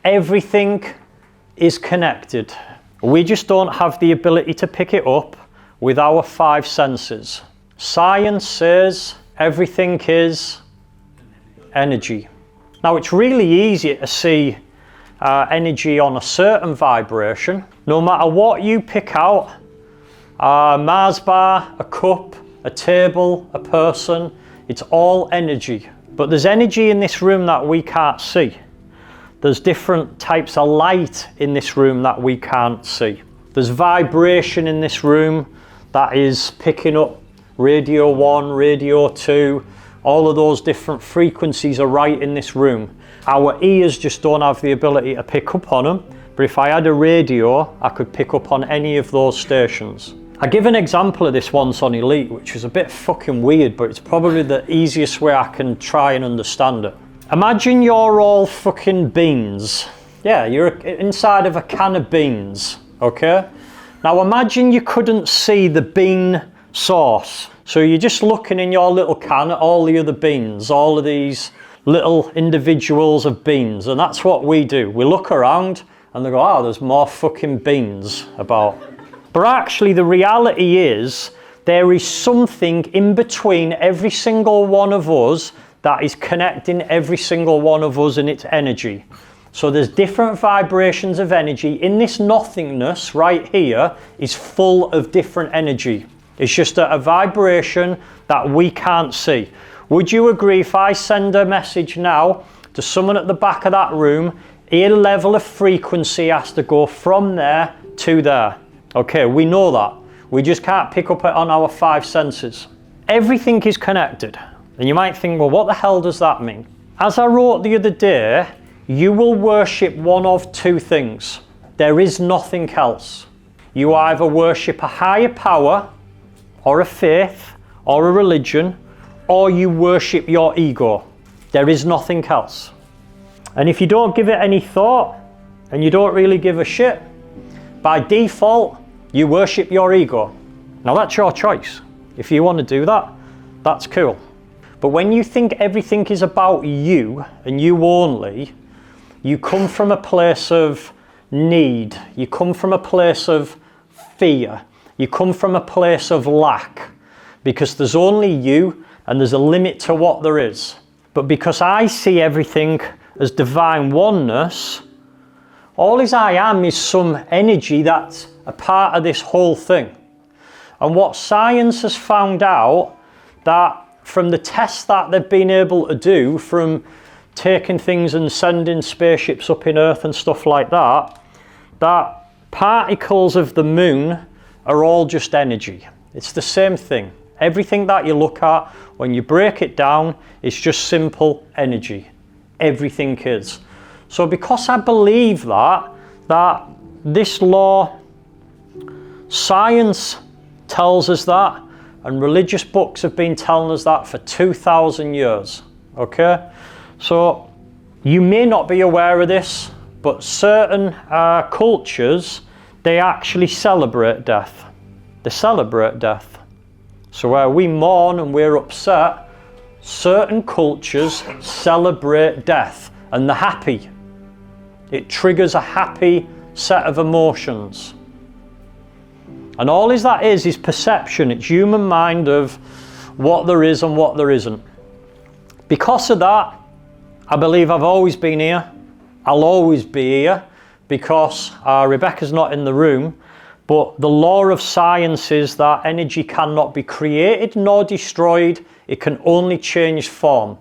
Everything is connected. We just don't have the ability to pick it up with our five senses. Science says everything is energy. Now, it's really easy to see energy on a certain vibration. No matter what you pick out, a Mars bar, a cup, a table, a person, it's all energy. But there's energy in this room that we can't see. There's different types of light in this room that we can't see. There's vibration in this room that is picking up radio 1, radio 2, all of those different frequencies are right in this room. Our ears just don't have the ability to pick up on them, but if I had a radio, I could pick up on any of those stations. I give an example of this once on Elite, which is a bit fucking weird, but it's probably the easiest way I can try and understand it. Imagine you're all fucking beans. Yeah, you're inside of a can of beans, okay? Now imagine you couldn't see the bean source. So you're just looking in your little can at all the other beans, all of these little individuals of beans, and that's what we do. We look around and they go, oh, there's more fucking beans about. But actually the reality is there is something in between every single one of us that is connecting every single one of us in its energy. So there's different vibrations of energy. In this nothingness right here is full of different energy. It's just a vibration that we can't see. Would you agree if I send a message now to someone at the back of that room, a level of frequency has to go from there to there? Okay, we know that. We just can't pick up on our five senses. Everything is connected. And you might think, well, what the hell does that mean? As I wrote the other day, you will worship one of two things. There is nothing else. You either worship a higher power, or a faith, or a religion, or you worship your ego. There is nothing else. And if you don't give it any thought, and you don't really give a shit, by default, you worship your ego. Now that's your choice. If you want to do that, that's cool. But when you think everything is about you, and you only, you come from a place of need. You come from a place of fear. You come from a place of lack. Because there's only you, and there's a limit to what there is. But because I see everything as divine oneness, all as I am is some energy that's a part of this whole thing. And what science has found out, that from the tests that they've been able to do, from taking things and sending spaceships up in Earth and stuff like that, that particles of the moon are all just energy. It's the same thing. Everything that you look at, when you break it down, it's just simple energy. Everything is. So because I believe that this law, science tells us that, and religious books have been telling us that for 2,000 years, okay? So you may not be aware of this, but certain cultures, they actually celebrate death. They celebrate death. So where we mourn and we're upset, certain cultures celebrate death and they're happy. It triggers a happy set of emotions. And all that is perception. It's human mind of what there is and what there isn't. Because of that, I believe I've always been here. I'll always be here because Rebecca's not in the room. But the law of science is that energy cannot be created nor destroyed. It can only change form.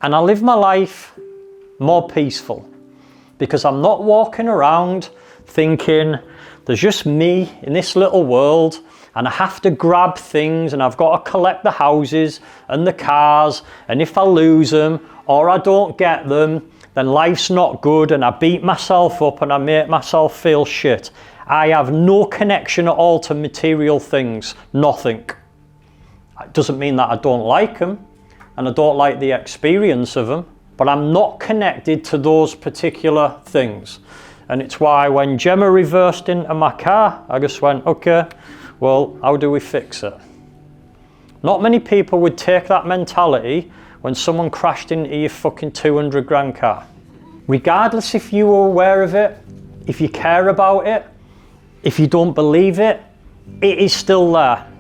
And I live my life more peaceful because I'm not walking around thinking there's just me in this little world and I have to grab things and I've got to collect the houses and the cars, and if I lose them or I don't get them, then life's not good and I beat myself up and I make myself feel shit. I have no connection at all to material things, nothing. It doesn't mean that I don't like them and I don't like the experience of them, but I'm not connected to those particular things. And it's why when Gemma reversed into my car, I just went, okay, well, how do we fix it? Not many people would take that mentality when someone crashed into your fucking 200 grand car. Regardless if you are aware of it, if you care about it, if you don't believe it, it is still there.